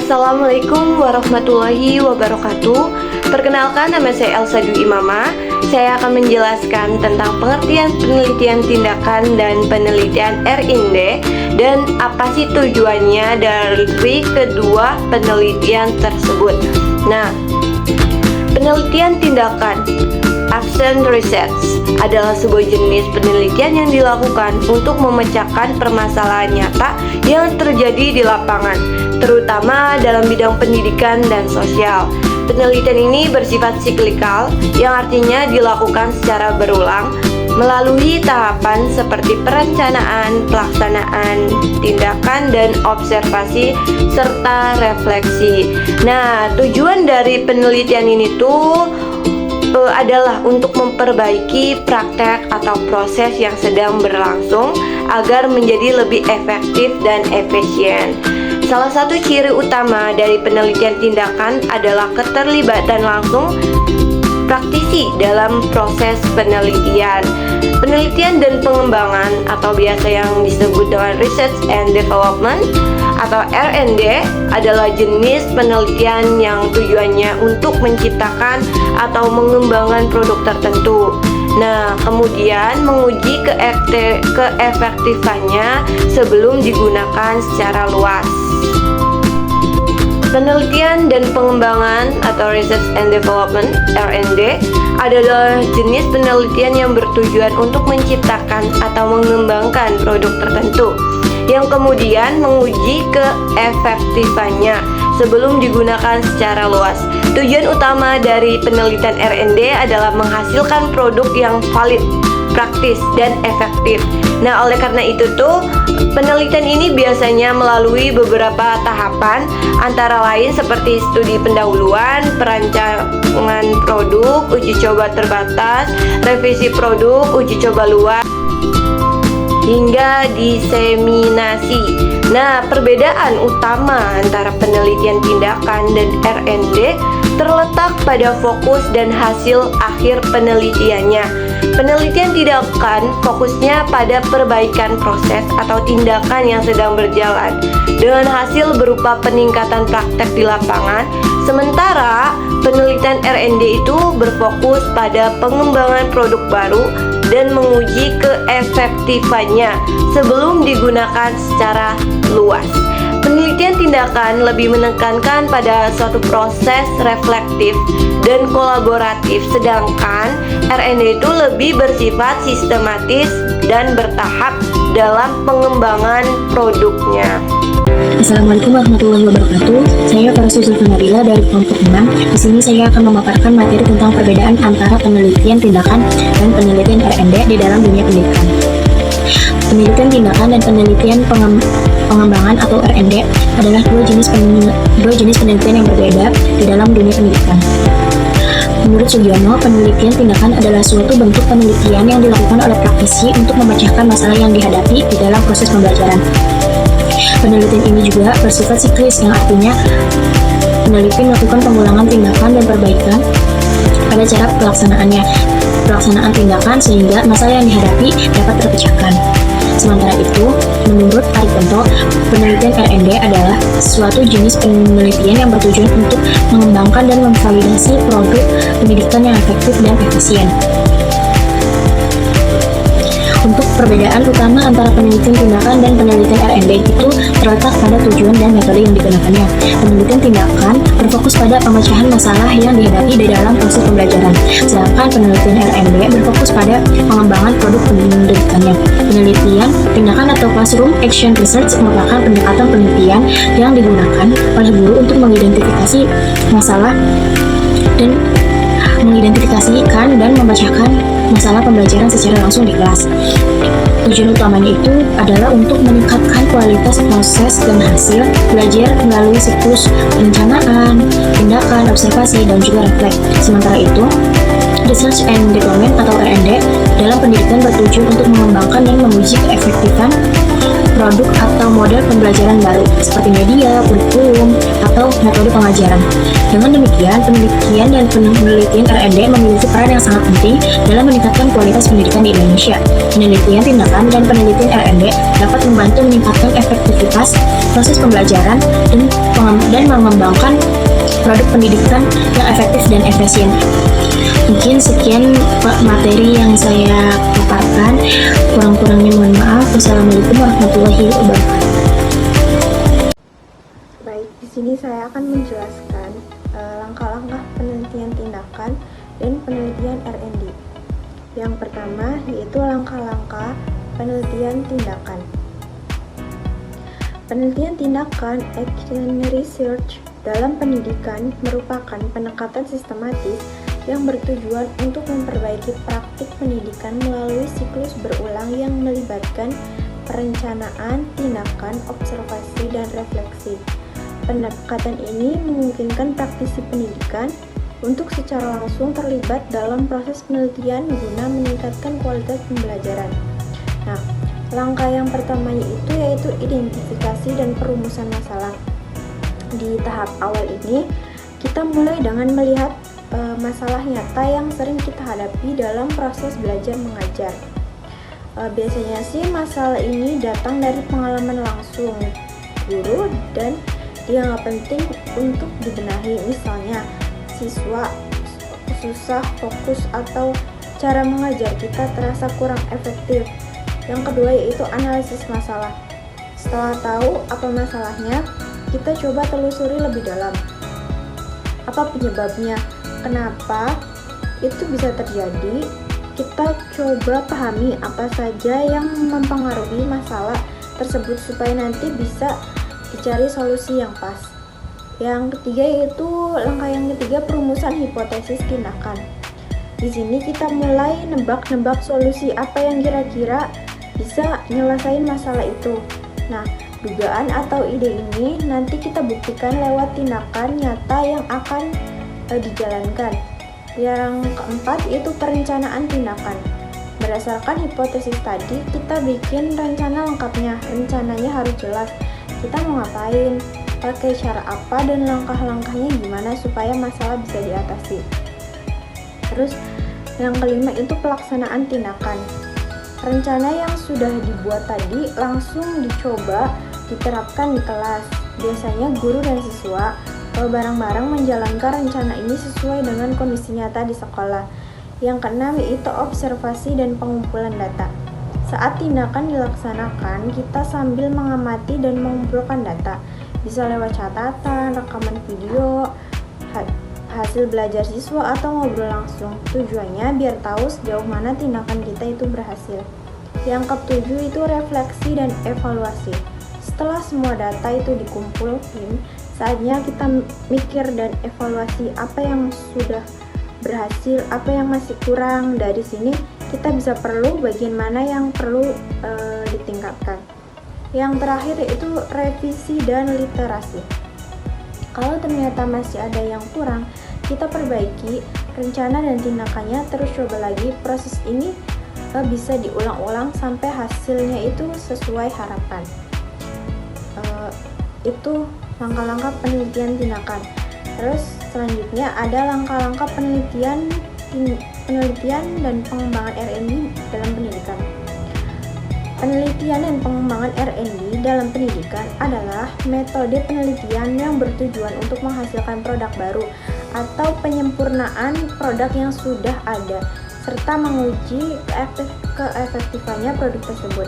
Assalamualaikum warahmatullahi wabarakatuh. Perkenalkan, nama saya Elsa Dwi Imama. Saya akan menjelaskan tentang pengertian penelitian tindakan dan penelitian R&D dan apa sih tujuannya dari kedua penelitian tersebut. Nah, penelitian tindakan Action Research adalah sebuah jenis penelitian yang dilakukan untuk memecahkan permasalahan nyata yang terjadi di lapangan, terutama dalam bidang pendidikan dan sosial. Penelitian ini bersifat siklikal, yang artinya dilakukan secara berulang melalui tahapan seperti perencanaan, pelaksanaan, tindakan, dan observasi, serta refleksi. Nah, tujuan dari penelitian ini adalah untuk memperbaiki praktek atau proses yang sedang berlangsung agar menjadi lebih efektif dan efisien. Salah satu ciri utama dari penelitian tindakan adalah keterlibatan langsung praktisi dalam proses penelitian. Penelitian dan pengembangan atau biasa yang disebut dengan Research and Development atau R&D adalah jenis penelitian yang tujuannya untuk menciptakan atau mengembangkan produk tertentu. Nah, kemudian menguji keefektifannya sebelum digunakan secara luas. Penelitian dan pengembangan atau Research and Development (R&D) adalah jenis penelitian yang bertujuan untuk menciptakan atau mengembangkan produk tertentu yang kemudian menguji keefektifannya sebelum digunakan secara luas. Tujuan utama dari penelitian R&D adalah menghasilkan produk yang valid, praktis, dan efektif. Nah, oleh karena itu penelitian ini biasanya melalui beberapa tahapan, antara lain seperti studi pendahuluan, perancangan produk, uji coba terbatas, revisi produk, uji coba luas, hingga diseminasi. Nah, perbedaan utama antara penelitian tindakan dan R&D terletak pada fokus dan hasil akhir penelitiannya. Penelitian tindakan fokusnya pada perbaikan proses atau tindakan yang sedang berjalan dengan hasil berupa peningkatan praktek di lapangan, sementara penelitian R&D itu berfokus pada pengembangan produk baru dan menguji keefektifannya sebelum digunakan secara luas. Penelitian tindakan lebih menekankan pada suatu proses reflektif dan kolaboratif, sedangkan R&D itu lebih bersifat sistematis dan bertahap dalam pengembangan produknya. Assalamualaikum warahmatullahi wabarakatuh. Saya Farah Nabila dari kelompok 6. Di sini saya akan memaparkan materi tentang perbedaan antara penelitian tindakan dan penelitian R&D di dalam dunia pendidikan. Penelitian tindakan dan penelitian pengembangan atau R&D adalah dua jenis penelitian yang berbeda di dalam dunia pendidikan. Menurut Sugiono, penelitian tindakan adalah suatu bentuk penelitian yang dilakukan oleh praktisi untuk memecahkan masalah yang dihadapi di dalam proses pembelajaran. Penelitian ini juga bersifat siklis, yang artinya peneliti melakukan pengulangan tindakan dan perbaikan pada cara pelaksanaan tindakan sehingga masalah yang dihadapi dapat terpecahkan. Sementara itu, menurut Arifonto, penelitian R&D adalah suatu jenis penelitian yang bertujuan untuk mengembangkan dan memvalidasi produk pendidikan yang efektif dan efisien. Untuk perbedaan utama antara penelitian tindakan dan penelitian R&D itu terletak pada tujuan dan metode yang digunakannya. Penelitian tindakan berfokus pada pemecahan masalah yang dihadapi di dalam proses pembelajaran, sedangkan penelitian R&D berfokus pada pengembangan produk pendidikannya. Penelitian tindakan atau Classroom Action Research merupakan pendekatan penelitian yang digunakan oleh guru untuk mengidentifikasi masalah dan mengidentifikasikan dan memecahkan masalah pembelajaran secara langsung di kelas. Tujuan utamanya itu adalah untuk meningkatkan kualitas proses dan hasil belajar melalui siklus perencanaan, tindakan, observasi, dan juga refleks. Sementara itu, Research and Development atau R&D dalam pendidikan bertujuan untuk mengembangkan dan menguji keefektifan produk atau model pembelajaran baru seperti media, kurikulum, atau metode pengajaran. Dengan demikian, penelitian dan penelitian R&D memiliki peran yang sangat penting dalam meningkatkan kualitas pendidikan di Indonesia. Penelitian tindakan pendidikan dan penelitian R&D dapat membantu meningkatkan efektivitas proses pembelajaran dan mengembangkan produk pendidikan yang efektif dan efisien. Mungkin sekian materi yang saya paparkan. Kurang-kurangnya mohon maaf. Wassalamualaikum warahmatullahi wabarakatuh. Baik, di sini saya akan menjelaskan langkah-langkah penelitian tindakan dan penelitian R&D. Yang pertama yaitu langkah-langkah penelitian tindakan. Penelitian tindakan action research dalam pendidikan merupakan pendekatan sistematis yang bertujuan untuk memperbaiki praktik pendidikan melalui siklus berulang yang melibatkan perencanaan, tindakan, observasi, dan refleksi. Pendekatan ini memungkinkan praktisi pendidikan untuk secara langsung terlibat dalam proses penelitian guna meningkatkan kualitas pembelajaran. Nah, langkah yang pertama yaitu identifikasi dan perumusan masalah. Di tahap awal ini, kita mulai dengan melihat masalah nyata yang sering kita hadapi dalam proses belajar mengajar. Biasanya sih masalah ini datang dari pengalaman langsung guru dan dianggap penting untuk dibenahi. Misalnya, siswa susah fokus atau cara mengajar kita terasa kurang efektif. Yang kedua yaitu analisis masalah. Setelah tahu apa masalahnya, kita coba telusuri lebih dalam. Apa penyebabnya? Kenapa itu bisa terjadi? Kita coba pahami apa saja yang mempengaruhi masalah tersebut supaya nanti bisa dicari solusi yang pas. Yang ketiga yaitu langkah yang ketiga perumusan hipotesis tindakan. Di sini kita mulai nebak-nebak solusi apa yang kira-kira bisa nyelesain masalah itu. Nah, dugaan atau ide ini nanti kita buktikan lewat tindakan nyata yang akan dijalankan. Yang keempat yaitu perencanaan tindakan. Berdasarkan hipotesis tadi, kita bikin rencana lengkapnya. Rencananya harus jelas. Kita mau ngapain, pakai cara apa, dan langkah-langkahnya gimana supaya masalah bisa diatasi. Terus yang kelima itu pelaksanaan tindakan. Rencana yang sudah dibuat tadi langsung dicoba diterapkan di kelas. Biasanya guru dan siswa bareng-bareng menjalankan rencana ini sesuai dengan kondisi nyata di sekolah. Yang keenam yaitu observasi dan pengumpulan data. Saat tindakan dilaksanakan, kita sambil mengamati dan mengumpulkan data. Bisa lewat catatan, rekaman video, hasil belajar siswa, atau ngobrol langsung. Tujuannya biar tahu sejauh mana tindakan kita itu berhasil. Yang ketujuh itu refleksi dan evaluasi. Setelah semua data itu dikumpulin, saatnya kita mikir dan evaluasi apa yang sudah berhasil, apa yang masih kurang. Dari sini kita bisa perlu bagian mana yang perlu ditingkatkan. Yang terakhir yaitu revisi dan literasi. Kalau ternyata masih ada yang kurang, kita perbaiki rencana dan tindakannya, terus coba lagi. Proses ini bisa diulang-ulang sampai hasilnya itu sesuai harapan. Itu langkah-langkah penelitian tindakan. Terus selanjutnya ada langkah-langkah penelitian dan pengembangan R&D dalam pendidikan. Penelitian dan pengembangan R&D dalam pendidikan adalah metode penelitian yang bertujuan untuk menghasilkan produk baru atau penyempurnaan produk yang sudah ada, serta menguji keefektifannya produk tersebut.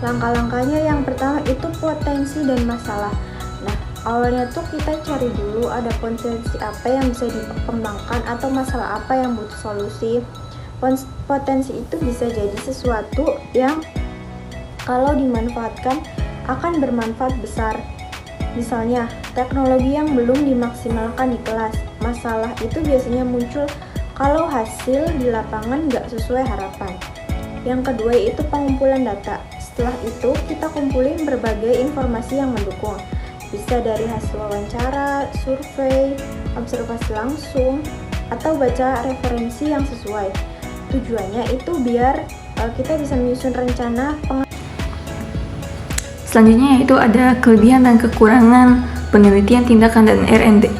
Langkah-langkahnya yang pertama itu potensi dan masalah. Nah, awalnya tuh kita cari dulu ada potensi apa yang bisa dikembangkan atau masalah apa yang butuh solusi. Potensi itu bisa jadi sesuatu yang kalau dimanfaatkan akan bermanfaat besar. Misalnya, teknologi yang belum dimaksimalkan di kelas. Masalah itu biasanya muncul kalau hasil di lapangan nggak sesuai harapan. Yang kedua yaitu pengumpulan data. Setelah itu, kita kumpulin berbagai informasi yang mendukung. Bisa dari hasil wawancara, survei, observasi langsung, atau baca referensi yang sesuai. Tujuannya itu biar kita bisa menyusun rencana Selanjutnya yaitu ada kelebihan dan kekurangan penelitian tindakan dan R&D.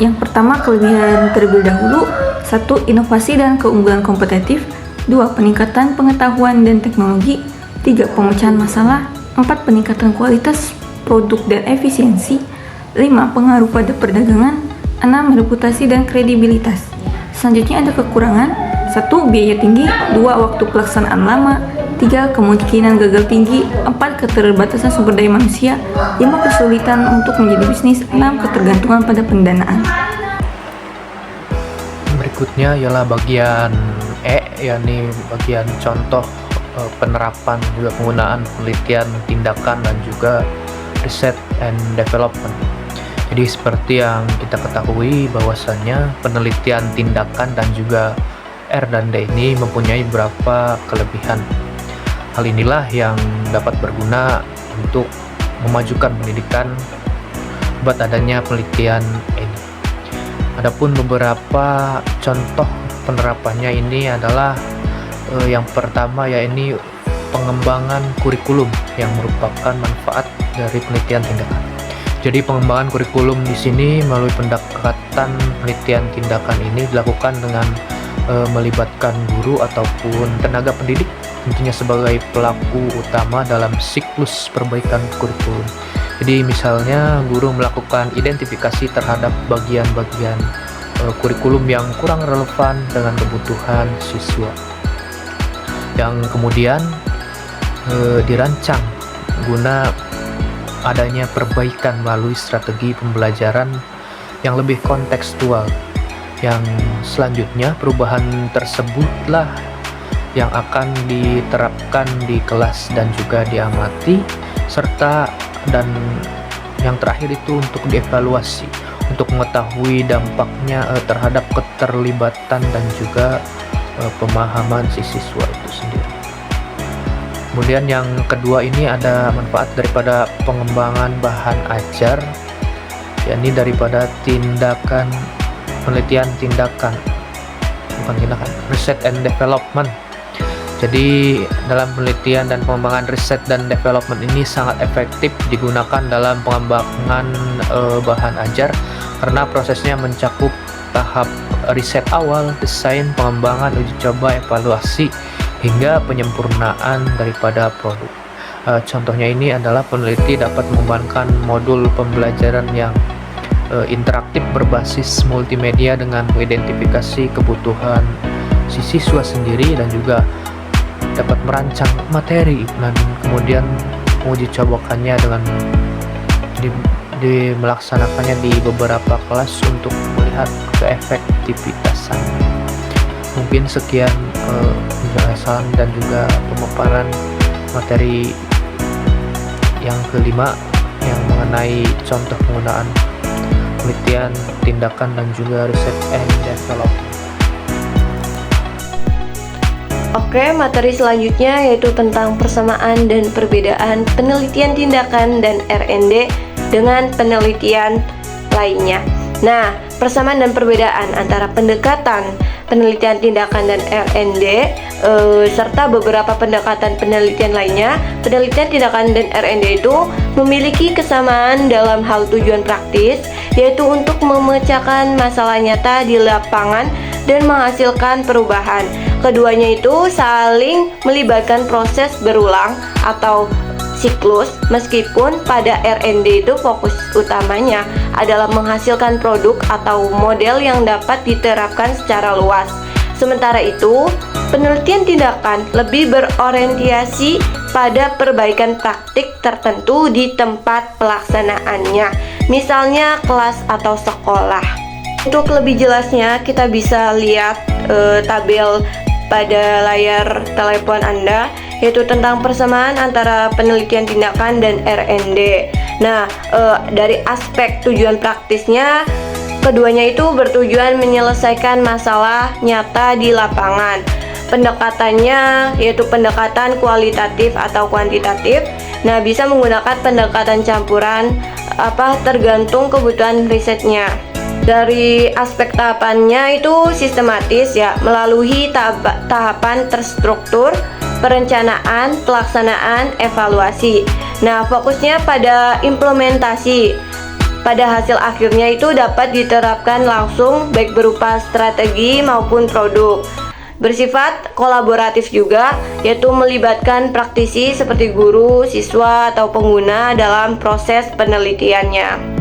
Yang pertama, kelebihan terlebih dahulu. 1. Inovasi dan keunggulan kompetitif. 2. Peningkatan pengetahuan dan teknologi. 3. Pemecahan masalah. 4. Peningkatan kualitas produk dan efisiensi. 5. Pengaruh pada perdagangan. 6. Reputasi dan kredibilitas. Selanjutnya ada kekurangan. 1. Biaya tinggi. 2. Waktu pelaksanaan lama. 3. Kemungkinan gagal tinggi. 4. Keterbatasan sumber daya manusia. 5. Kesulitan untuk menjadi bisnis. 6. Ketergantungan pada pendanaan. Berikutnya ialah bagian E, yakni bagian contoh penerapan juga penggunaan penelitian, tindakan, dan juga riset and development. Jadi seperti yang kita ketahui bahwasannya penelitian, tindakan, dan juga R dan D ini mempunyai beberapa kelebihan. Hal inilah yang dapat berguna untuk memajukan pendidikan buat adanya penelitian ini. Adapun beberapa contoh penerapannya ini adalah yang pertama yaitu pengembangan kurikulum yang merupakan manfaat dari penelitian tindakan. Jadi pengembangan kurikulum di sini melalui pendekatan penelitian tindakan ini dilakukan dengan melibatkan guru ataupun tenaga pendidik tentunya sebagai pelaku utama dalam siklus perbaikan kurikulum. Jadi misalnya guru melakukan identifikasi terhadap bagian-bagian kurikulum yang kurang relevan dengan kebutuhan siswa, yang kemudian dirancang guna adanya perbaikan melalui strategi pembelajaran yang lebih kontekstual. Yang selanjutnya perubahan tersebutlah yang akan diterapkan di kelas dan juga diamati, serta dan yang terakhir itu untuk dievaluasi untuk mengetahui dampaknya terhadap keterlibatan dan juga pemahaman si siswa itu sendiri. Kemudian yang kedua ini ada manfaat daripada pengembangan bahan ajar, yakni daripada tindakan penelitian tindakan, bukan tindakan, riset and development. Jadi dalam penelitian dan pengembangan riset dan development ini sangat efektif digunakan dalam pengembangan bahan ajar karena prosesnya mencakup tahap riset awal, desain, pengembangan, uji coba, evaluasi, hingga penyempurnaan daripada produk. Contohnya ini adalah peneliti dapat mengembangkan modul pembelajaran yang interaktif berbasis multimedia dengan mengidentifikasi kebutuhan si siswa sendiri dan juga dapat merancang materi dan kemudian menguji cobakannya dengan melaksanakannya di beberapa kelas untuk melihat keefektivitasan. Mungkin sekian penjelasan dan juga pemaparan materi yang kelima yang mengenai contoh penggunaan penelitian, tindakan, dan juga riset and development. Oke, materi selanjutnya yaitu tentang persamaan dan perbedaan penelitian tindakan dan R&D dengan penelitian lainnya. Nah, persamaan dan perbedaan antara pendekatan penelitian tindakan dan R&D serta beberapa pendekatan penelitian lainnya. Penelitian tindakan dan R&D itu memiliki kesamaan dalam hal tujuan praktis, yaitu untuk memecahkan masalah nyata di lapangan dan menghasilkan perubahan. Keduanya itu saling melibatkan proses berulang atau siklus, meskipun pada R&D itu fokus utamanya adalah menghasilkan produk atau model yang dapat diterapkan secara luas. Sementara itu, penelitian tindakan lebih berorientasi pada perbaikan praktik tertentu di tempat pelaksanaannya, misalnya kelas atau sekolah. Untuk lebih jelasnya, kita bisa lihat tabel pada layar telepon Anda, yaitu tentang persamaan antara penelitian tindakan dan R&D. Nah, dari aspek tujuan praktisnya, keduanya itu bertujuan menyelesaikan masalah nyata di lapangan. Pendekatannya yaitu pendekatan kualitatif atau kuantitatif. Nah, bisa menggunakan pendekatan campuran tergantung kebutuhan risetnya. Dari aspek tahapannya itu sistematis ya, melalui tahapan terstruktur, perencanaan, pelaksanaan, evaluasi. Nah, fokusnya pada implementasi. Pada hasil akhirnya itu dapat diterapkan langsung baik berupa strategi maupun produk. bersifat kolaboratif juga, yaitu melibatkan praktisi seperti guru, siswa, atau pengguna dalam proses penelitiannya.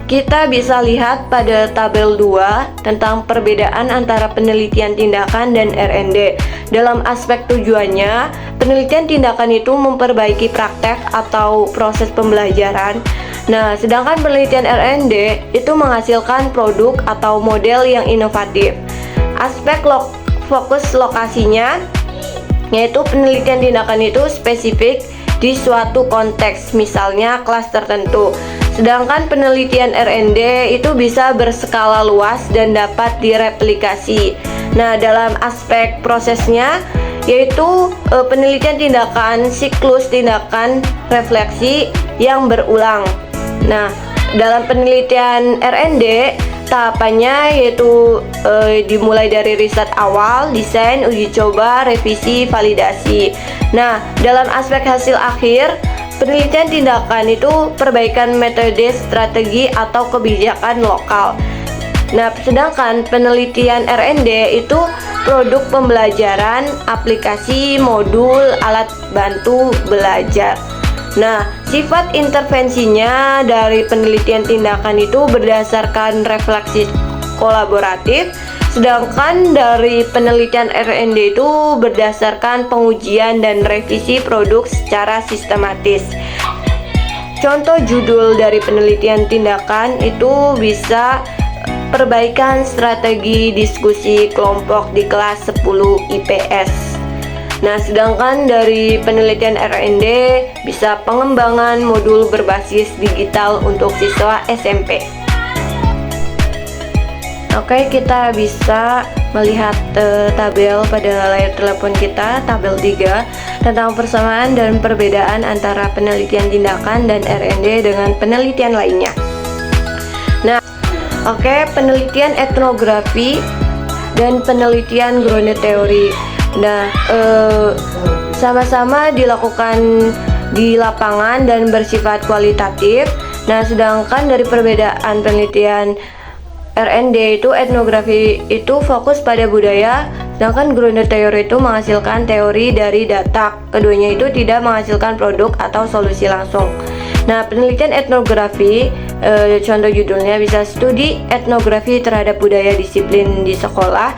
Kita bisa lihat pada tabel 2 tentang perbedaan antara penelitian tindakan dan R&D. Dalam aspek tujuannya, penelitian tindakan itu memperbaiki praktek atau proses pembelajaran. Nah, sedangkan penelitian R&D itu menghasilkan produk atau model yang inovatif. Aspek fokus lokasinya, yaitu penelitian tindakan itu spesifik di suatu konteks, misalnya kelas tertentu. Sedangkan penelitian R&D itu bisa berskala luas dan dapat direplikasi. Nah, dalam aspek prosesnya, yaitu penelitian tindakan, siklus tindakan refleksi yang berulang. Nah, dalam penelitian R&D, tahapannya yaitu dimulai dari riset awal, desain, uji coba, revisi, validasi. Nah, dalam aspek hasil akhir, penelitian tindakan itu perbaikan metode, strategi, atau kebijakan lokal. Nah, sedangkan penelitian R&D itu produk pembelajaran, aplikasi, modul, alat bantu belajar. Nah, sifat intervensinya dari penelitian tindakan itu berdasarkan refleksi kolaboratif, sedangkan dari penelitian R&D itu berdasarkan pengujian dan revisi produk secara sistematis. Contoh judul dari penelitian tindakan itu bisa perbaikan strategi diskusi kelompok di kelas 10 IPS. Nah, sedangkan dari penelitian R&D bisa pengembangan modul berbasis digital untuk siswa SMP. Oke, kita bisa melihat tabel pada layar telepon kita, tabel 3, tentang persamaan dan perbedaan antara penelitian tindakan dan R&D dengan penelitian lainnya. Nah, oke, penelitian etnografi dan penelitian ground theory. Nah, sama-sama dilakukan di lapangan dan bersifat kualitatif. Nah, sedangkan dari perbedaan penelitian R&D itu, etnografi itu fokus pada budaya, sedangkan ground theory itu menghasilkan teori dari data. Keduanya itu tidak menghasilkan produk atau solusi langsung. Nah, penelitian etnografi, contoh judulnya bisa studi etnografi terhadap budaya disiplin di sekolah.